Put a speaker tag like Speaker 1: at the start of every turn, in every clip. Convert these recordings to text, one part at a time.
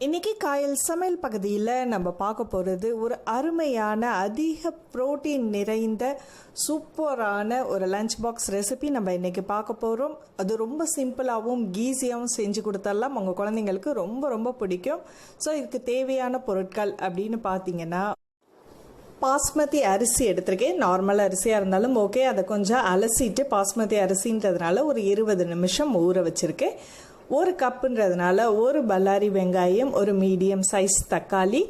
Speaker 1: இன்றைக்கி காயல் சமையல் பகுதியில் நம்ம பார்க்க போகிறது ஒரு அருமையான அதிக புரோட்டீன் நிறைந்த சூப்பரான ஒரு லஞ்ச் பாக்ஸ் ரெசிபி நம்ம இன்றைக்கி பார்க்க போகிறோம். அது ரொம்ப சிம்பிளாகவும் ஈஸியாகவும் செஞ்சு கொடுத்துடலாம். உங்கள் குழந்தைங்களுக்கு ரொம்ப ரொம்ப பிடிக்கும். ஸோ இதுக்கு தேவையான பொருட்கள் அப்படின்னு பார்த்தீங்கன்னா, பாஸ்மதி அரிசி எடுத்திருக்கேன். நார்மல் அரிசியாக இருந்தாலும் ஓகே. அதை கொஞ்சம் அலசிட்டு பாஸ்மதி அரிசின்றதுனால ஒரு 20 நிமிஷம் ஊற வச்சுருக்கேன். ஒரு கப்புன்றதுனால ஒரு பல்லாரி வெங்காயம், ஒரு மீடியம் சைஸ் தக்காளி,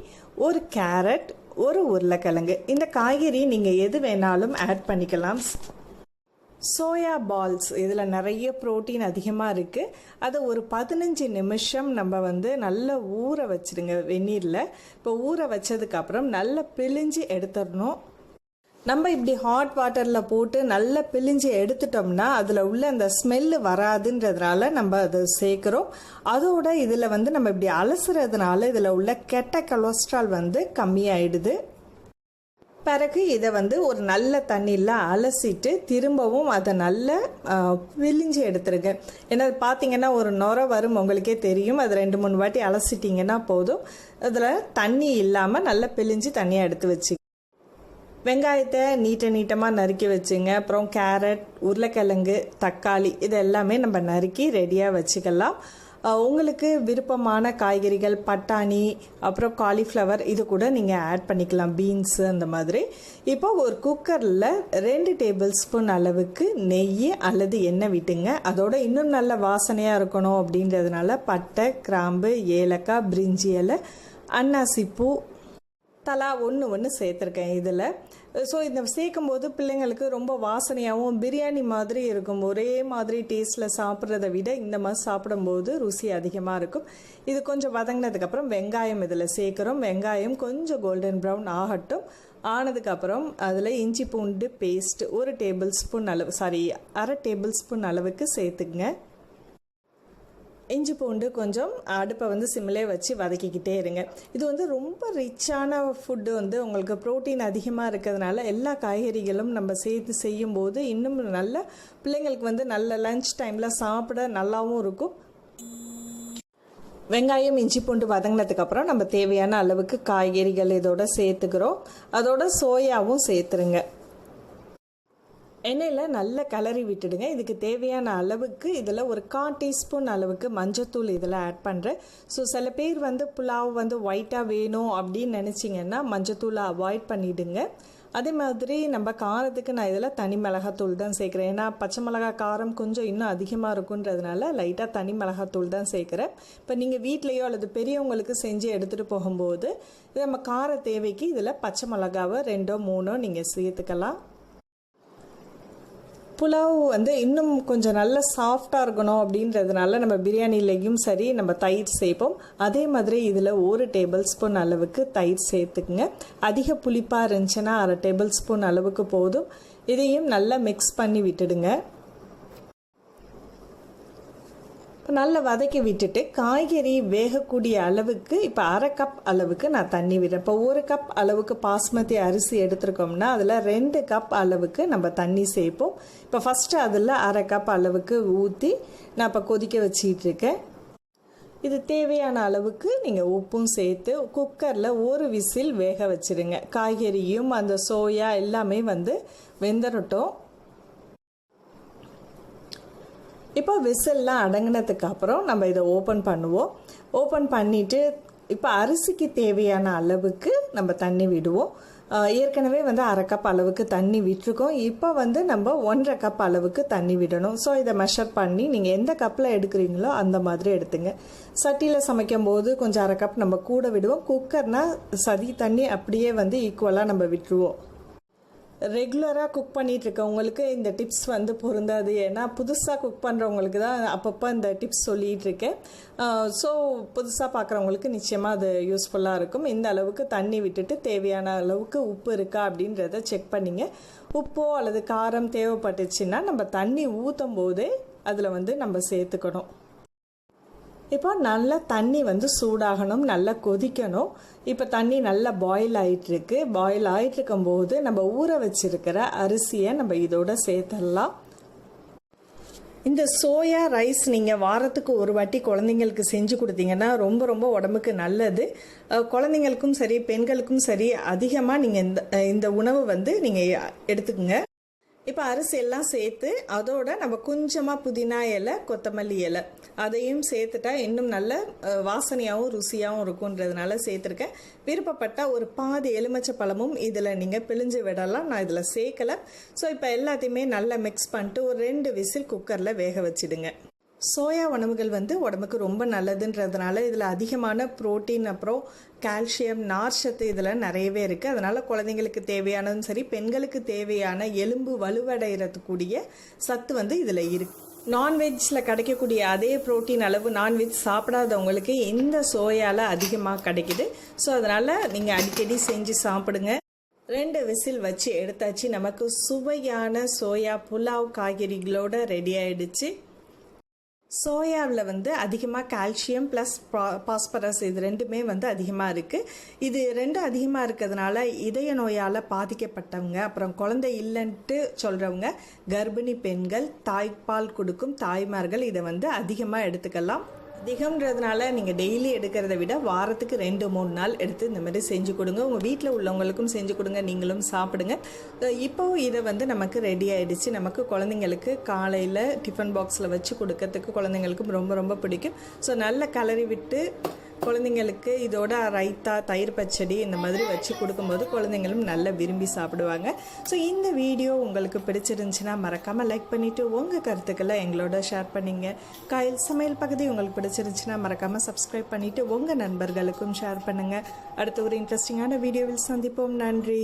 Speaker 1: ஒரு கேரட், ஒரு உருளைக்கிழங்கு. இந்த காய்கறி நீங்கள் எது வேணாலும் ஆட் பண்ணிக்கலாம். சோயா பால்ஸ், இதில் நிறைய ப்ரோட்டீன் அதிகமாக இருக்குது. அதை ஒரு 15 நிமிஷம் நம்ம நல்லா ஊற வச்சுடுங்க வெந்நீரில். இப்போ ஊற வச்சதுக்கப்புறம் நல்லா பிழிஞ்சு எடுத்துடணும். நம்ம இப்படி ஹாட் வாட்டரில் போட்டு நல்லா பிழிஞ்சு எடுத்துட்டோம்னா அதில் உள்ள அந்த ஸ்மெல்லு வராதுன்றதுனால நம்ம அதை சேர்க்குறோம். அதோட இதில் நம்ம இப்படி அலசுறதுனால இதில் உள்ள கெட்ட கொலஸ்ட்ரால் கம்மியாயிடுது. பிறகு இதை ஒரு நல்ல தண்ணியில் அலசிட்டு திரும்பவும் அதை நல்லா பிழிஞ்சு எடுத்துருங்க. ஏன்னா பார்த்தீங்கன்னா ஒரு நுரை வரும், உங்களுக்கே தெரியும். அது 2-3 வாட்டி அலசிட்டிங்கன்னா போதும். அதில் தண்ணி இல்லாமல் நல்லா பிழிஞ்சு தண்ணியாக எடுத்து வச்சு வெங்காயத்தை நீட்டமாக நறுக்கி வச்சுங்க. அப்புறம் கேரட், உருளைக்கிழங்கு, தக்காளி இது எல்லாமே நம்ம நறுக்கி ரெடியாக வச்சுக்கலாம். உங்களுக்கு விருப்பமான காய்கறிகள், பட்டாணி, அப்புறம் காலிஃப்ளவர் இது கூட நீங்கள் ஆட் பண்ணிக்கலாம், பீன்ஸு அந்த மாதிரி. இப்போ ஒரு குக்கரில் 2 டேபிள் ஸ்பூன் அளவுக்கு நெய் அல்லது எண்ணெய் விட்டுங்க. அதோட இன்னும் நல்ல வாசனையாக இருக்கணும் அப்படின்றதுனால பட்டை, கிராம்பு, ஏலக்காய், பிரிஞ்சி இலை, அன்னாசிப்பூ தலா ஒன்று சேர்த்துருக்கேன் இதில். ஸோ இந்த சேர்க்கும் போது பிள்ளைங்களுக்கு ரொம்ப வாசனையாகவும் பிரியாணி மாதிரி இருக்கும். ஒரே மாதிரி டேஸ்ட்டில் சாப்பிட்றத விட இந்த மாதிரி சாப்பிடும்போது ருசி அதிகமாக இருக்கும். இது கொஞ்சம் வதங்கினதுக்கப்புறம் வெங்காயம் இதில் சேர்க்குறோம். வெங்காயம் கொஞ்சம் கோல்டன் ப்ரௌன் ஆகட்டும். ஆனதுக்கப்புறம் அதில் இஞ்சி பூண்டு பேஸ்ட் அரை டேபிள் ஸ்பூன் அளவுக்கு சேர்த்துக்குங்க. இஞ்சி பூண்டு கொஞ்சம் அடுப்பை சிம்மிலே வச்சு வதக்கிக்கிட்டே இருங்க. இது ரொம்ப ரிச்சான ஃபுட்டு. உங்களுக்கு ப்ரோட்டீன் அதிகமாக இருக்கிறதுனால எல்லா காய்கறிகளும் நம்ம சேர்த்து செய்யும்போது இன்னும் நல்ல பிள்ளைங்களுக்கு நல்ல லஞ்ச் டைமில் சாப்பிட நல்லாவும் இருக்கும். வெங்காயம், இஞ்சி பூண்டு வதங்கினதுக்கப்புறம் நம்ம தேவையான அளவுக்கு காய்கறிகள் இதோட சேர்த்துக்கிறோம். அதோட சோயாவும் சேர்த்துருங்க. எண்ணெயில் நல்லா கிளறி விட்டுடுங்க. இதுக்கு தேவையான அளவுக்கு இதில் ஒரு 1/4 டீஸ்பூன் அளவுக்கு மஞ்சத்தூள் இதில் ஆட் பண்ணுறேன். ஸோ சில பேர் புலாவ் ஒயிட்டாக வேணும் அப்படின்னு நினச்சிங்கன்னா மஞ்சத்தூளை அவாய்ட் பண்ணிவிடுங்க. அதே மாதிரி நம்ம காரத்துக்கு நான் இதில் தனி மிளகாத்தூள் தான் சேர்க்குறேன். ஏன்னா பச்சை மிளகாய் காரம் கொஞ்சம் இன்னும் அதிகமாக இருக்குன்றதுனால லைட்டாக தனி மிளகாத்தூள் தான் சேர்க்குறேன். இப்போ நீங்கள் வீட்லேயோ அல்லது பெரியவங்களுக்கு செஞ்சு எடுத்துகிட்டு போகும்போது நம்ம கார தேவைக்கு இதில் பச்சை மிளகாவை 2-3 நீங்கள் சேர்த்துக்கலாம். புலாவ் இன்னும் கொஞ்சம் நல்ல சாஃப்டாக இருக்கணும் அப்படின்றதுனால நம்ம பிரியாணிலையும் சரி நம்ம தயிர் சேர்ப்போம். அதே மாதிரி இதில் 1 டேபிள் ஸ்பூன் அளவுக்கு தயிர் சேர்த்துக்குங்க. அதிக புளிப்பாக இருந்துச்சுன்னா 1/2 டேபிள் ஸ்பூன் அளவுக்கு போதும். இதையும் நல்லா மிக்ஸ் பண்ணி விட்டுடுங்க. இப்போ நல்லா வதக்கி விட்டுட்டு காய்கறி வேகக்கூடிய அளவுக்கு இப்போ 1/2 கப் அளவுக்கு நான் தண்ணி விடுறேன். இப்போ 1 கப் அளவுக்கு பாஸ்மதி அரிசி எடுத்துருக்கோம்னா அதில் 2 கப் அளவுக்கு நம்ம தண்ணி சேர்ப்போம். இப்போ ஃபஸ்ட்டு அதில் 1/2 கப் அளவுக்கு ஊற்றி நான் இப்போ கொதிக்க வச்சிட்டு இருக்கேன். இது தேவையான அளவுக்கு நீங்கள் உப்பும் சேர்த்து குக்கரில் 1 விசில் வேக வச்சுருங்க. காய்கறியும் அந்த சோயா எல்லாமே வெந்துடட்டும். இப்போ விசில்லாம் அடங்கினதுக்கு அப்புறம் நம்ம இதை ஓப்பன் பண்ணுவோம். ஓப்பன் பண்ணிவிட்டு இப்போ அரிசிக்கு தேவையான அளவுக்கு நம்ம தண்ணி விடுவோம். ஏற்கனவே 1/2 கப் அளவுக்கு தண்ணி விட்டுருக்கோம். இப்போ நம்ம 1/2 கப் அளவுக்கு தண்ணி விடணும். ஸோ இதை மெஷர் பண்ணி நீங்கள் எந்த கப்பில் எடுக்கிறீங்களோ அந்த மாதிரி எடுத்துங்க. சட்டியில் சமைக்கும் போது கொஞ்சம் 1/2 கப் நம்ம கூட விடுவோம். குக்கர்னால் சதி தண்ணி அப்படியே ஈக்குவலாக நம்ம விட்டுருவோம். ரெகுலராக குக் பண்ணிகிட்ருக்கவங்களுக்கு இந்த டிப்ஸ் பொருந்தாது. ஏன்னா புதுசாக குக் பண்ணுறவங்களுக்கு தான் அப்பப்போ இந்த டிப்ஸ் சொல்லிகிட்டு இருக்கேன். ஸோ புதுசாக பார்க்குறவங்களுக்கு நிச்சயமாக அது யூஸ்ஃபுல்லாக இருக்கும். இந்த அளவுக்கு தண்ணி விட்டுட்டு தேவையான அளவுக்கு உப்பு இருக்கா அப்படின்றத செக் பண்ணிங்க. உப்போ அல்லது காரம் தேவைப்பட்டுச்சுன்னா நம்ம தண்ணி ஊற்றும் போதே அதில் நம்ம சேர்த்துக்கணும். இப்போ நல்லா தண்ணி சூடாகணும், நல்லா கொதிக்கணும். இப்போ தண்ணி நல்லா பாயில் ஆகிட்டுருக்கு. பாயில் ஆகிட்டுருக்கும்போது நம்ம ஊற வச்சுருக்கிற அரிசியை நம்ம இதோட சேர்த்துடலாம். இந்த சோயா ரைஸ் நீங்கள் வாரத்துக்கு ஒரு வாட்டி குழந்தைங்களுக்கு செஞ்சு கொடுத்தீங்கன்னா ரொம்ப ரொம்ப உடம்புக்கு நல்லது. குழந்தைங்களுக்கும் சரி பெண்களுக்கும் சரி அதிகமாக நீங்கள் இந்த உணவு வந்து நீங்கள் எடுத்துக்கோங்க. இப்போ அரிசி எல்லாம் சேர்த்து அதோட நம்ம கொஞ்சமாக புதினா இலை கொத்தமல்லி இலை அதையும் சேர்த்துட்டா இன்னும் நல்ல வாசனையாகவும் ருசியாகவும் இருக்குன்றதுனால சேர்த்துருக்கேன். விருப்பப்பட்டால் ஒரு பாதி எலுமிச்சை பழமும் இதில் நீங்கள் பிழிஞ்சு விடலாம். நான் இதில் சேர்க்கலை. ஸோ இப்போ எல்லாத்தையுமே நல்லா மிக்ஸ் பண்ணிட்டு ஒரு 2 விசில் குக்கரில் வேக வச்சிடுங்க. சோயா உணவுகள் வந்து உடம்புக்கு ரொம்ப நல்லதுன்றதுனால இதில் அதிகமான புரோட்டீன் அப்புறம் கால்சியம் நார்ச்சத்து இதில் நிறையவே இருக்குது. அதனால் குழந்தைங்களுக்கு தேவையானதும் சரி பெண்களுக்கு தேவையான எலும்பு வலுவடைகிறதுக்கூடிய சத்து வந்து இதில் இருக்குது. நான்வெஜ்ஜில் கிடைக்கக்கூடிய அதே புரோட்டீன் அளவு நான்வெஜ் சாப்பிடாதவங்களுக்கு இந்த சோயாவில் அதிகமாக கிடைக்குது. ஸோ அதனால் நீங்கள் அடிக்கடி செஞ்சு சாப்பிடுங்க. 2 விசில் வச்சு எடுத்தாச்சு. நமக்கு சுவையான சோயா புலாவ் காய்கறிகளோட ரெடி ஆயிடுச்சு. சோயாவில் வந்து அதிகமாக கால்சியம் ப்ளஸ் பாஸ்பரஸ் இது ரெண்டுமே வந்து அதிகமாக இருக்குது. இது ரெண்டும் அதிகமாக இருக்கிறதுனால இதய நோயால் பாதிக்கப்பட்டவங்க அப்புறம் குழந்தை இல்லைன்ட்டு சொல்கிறவங்க கர்ப்பிணி பெண்கள் தாய்ப்பால் கொடுக்கும் தாய்மார்கள் இதை வந்து அதிகமாக எடுத்துக்கலாம். அதிகம்ன்றதுனால நீங்கள் டெய்லி எடுக்கிறத விட வாரத்துக்கு 2-3 நாள் எடுத்து இந்த மாதிரி செஞ்சு கொடுங்க. உங்கள் வீட்டில் உள்ளவங்களுக்கும் செஞ்சு கொடுங்க, நீங்களும் சாப்பிடுங்க. இப்போது இதை வந்து நமக்கு ரெடி ஆகிடுச்சு. நமக்கு குழந்தைங்களுக்கு காலையில் டிஃபன் பாக்ஸில் வச்சு கொடுக்கறதுக்கு குழந்தைங்களுக்கும் ரொம்ப ரொம்ப பிடிக்கும். ஸோ நல்ல கலரி விட்டு குழந்தைங்களுக்கு இதோட ரைத்தா தயிர் பச்சடி இந்த மாதிரி வச்சு கொடுக்கும்போது குழந்தைங்களும் நல்லா விரும்பி சாப்பிடுவாங்க. ஸோ இந்த வீடியோ உங்களுக்கு பிடிச்சிருந்துச்சுன்னா மறக்காமல் லைக் பண்ணிவிட்டு உங்கள் கருத்துக்களை எங்களோட ஷேர் பண்ணிங்க. காயல் சமையல் பகுதி உங்களுக்கு பிடிச்சிருந்துச்சுன்னா மறக்காமல் சப்ஸ்கிரைப் பண்ணிவிட்டு உங்கள் நண்பர்களுக்கும் ஷேர் பண்ணுங்கள். அடுத்த ஒரு இன்ட்ரெஸ்டிங்கான வீடியோவில் சந்திப்போம். நன்றி.